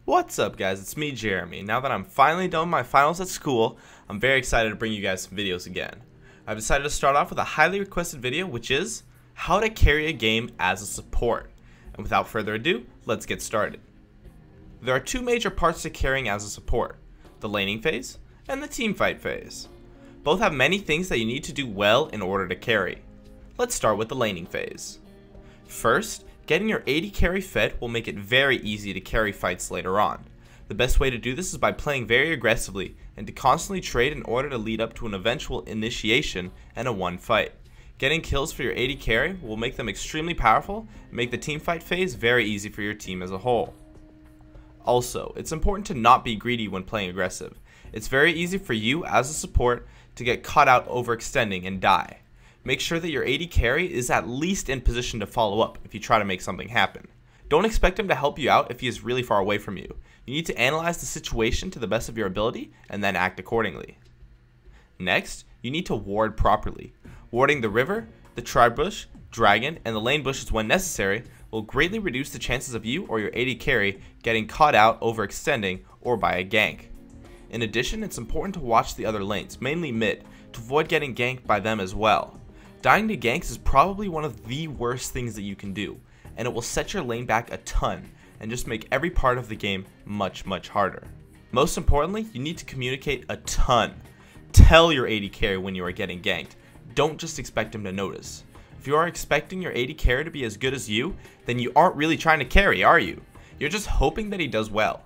What's up guys, it's me Jeremy. Now that I'm finally done with my finals at school, I'm very excited to bring you guys some videos again. I've decided to start off with a highly requested video, which is how to carry a game as a support. And without further ado, let's get started. There are two major parts to carrying as a support, the laning phase and the teamfight phase. Both have many things that you need to do well in order to carry. Let's start with the laning phase. First, getting your AD carry fed will make it very easy to carry fights later on. The best way to do this is by playing very aggressively and to constantly trade in order to lead up to an eventual initiation and a one fight. Getting kills for your AD carry will make them extremely powerful and make the teamfight phase very easy for your team as a whole. Also, it's important to not be greedy when playing aggressive. It's very easy for you as a support to get caught out overextending and die. Make sure that your AD carry is at least in position to follow up if you try to make something happen. Don't expect him to help you out if he is really far away from you. You need to analyze the situation to the best of your ability and then act accordingly. Next, you need to ward properly. Warding the river, the tri-bush, dragon, and the lane bushes when necessary will greatly reduce the chances of you or your AD carry getting caught out overextending or by a gank. In addition, it's important to watch the other lanes, mainly mid, to avoid getting ganked by them as well. Dying to ganks is probably one of the worst things that you can do, and it will set your lane back a ton and just make every part of the game much harder. Most importantly, you need to communicate a ton. Tell your AD carry when you are getting ganked. Don't just expect him to notice. If you are expecting your AD carry to be as good as you, then you aren't really trying to carry, are you? You're just hoping that he does well.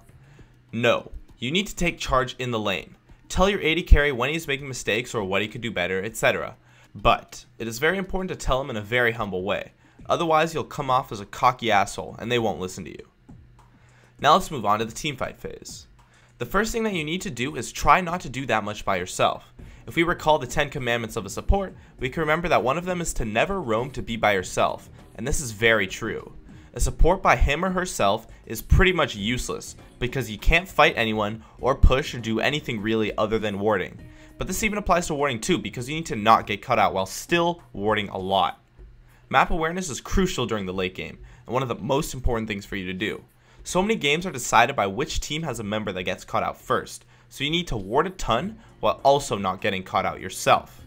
No, you need to take charge in the lane. Tell your AD carry when he's making mistakes or what he could do better, etc. But it is very important to tell him in a very humble way. Otherwise, you'll come off as a cocky asshole and they won't listen to you. Now let's move on to the teamfight phase. The first thing that you need to do is try not to do that much by yourself. If we recall the 10 commandments of a support, we can remember that one of them is to never roam to be by yourself, and this is very true. A support by him or herself is pretty much useless because you can't fight anyone or push or do anything really other than warding. But this even applies to warding too, because you need to not get cut out while still warding a lot. Map awareness is crucial during the late game, and one of the most important things for you to do. So many games are decided by which team has a member that gets caught out first, so you need to ward a ton while also not getting caught out yourself.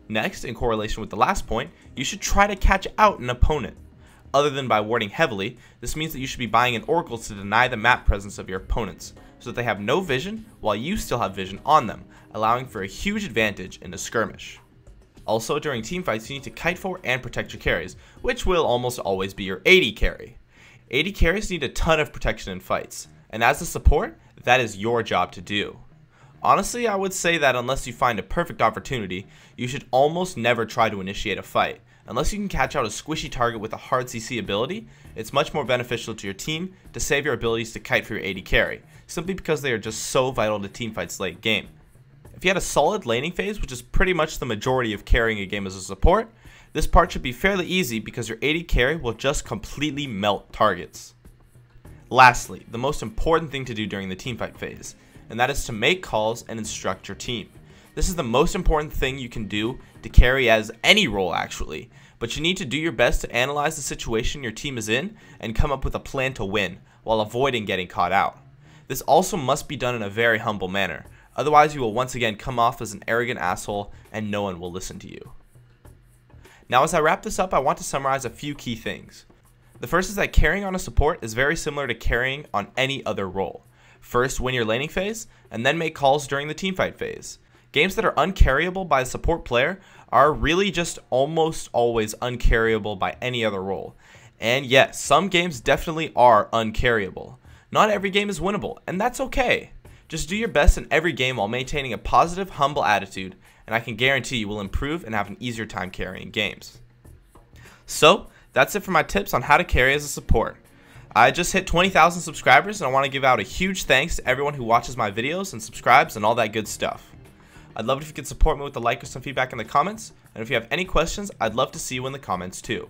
Next, in correlation with the last point, you should try to catch out an opponent. Other than by warding heavily, this means that you should be buying in oracles to deny the map presence of your opponents, so that they have no vision while you still have vision on them, allowing for a huge advantage in a skirmish. Also, during teamfights, you need to kite for and protect your carries, which will almost always be your AD carry. AD carries need a ton of protection in fights, and as a support, that is your job to do. Honestly, I would say that unless you find a perfect opportunity, you should almost never try to initiate a fight. Unless you can catch out a squishy target with a hard CC ability, it's much more beneficial to your team to save your abilities to kite for your AD carry, simply because they are just so vital to teamfights late game. If you had a solid laning phase, which is pretty much the majority of carrying a game as a support, this part should be fairly easy because your AD carry will just completely melt targets. Lastly, the most important thing to do during the teamfight phase, and that is to make calls and instruct your team. This is the most important thing you can do to carry as any role actually, but you need to do your best to analyze the situation your team is in and come up with a plan to win while avoiding getting caught out. This also must be done in a very humble manner, otherwise you will once again come off as an arrogant asshole and no one will listen to you. Now as I wrap this up, I want to summarize a few key things. The first is that carrying on a support is very similar to carrying on any other role. First, win your laning phase, and then make calls during the teamfight phase. Games that are uncarryable by a support player are really just almost always uncarryable by any other role. And yes, some games definitely are uncarryable. Not every game is winnable, and that's okay. Just do your best in every game while maintaining a positive, humble attitude, and I can guarantee you will improve and have an easier time carrying games. So, that's it for my tips on how to carry as a support. I just hit 20,000 subscribers and I want to give out a huge thanks to everyone who watches my videos and subscribes and all that good stuff. I'd love it if you could support me with a like or some feedback in the comments, and if you have any questions, I'd love to see you in the comments too.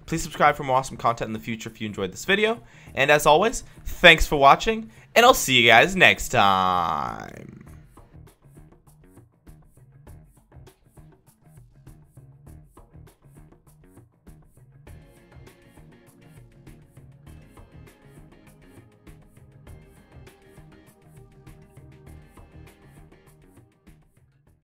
Please subscribe for more awesome content in the future if you enjoyed this video, and as always, thanks for watching, and I'll see you guys next time.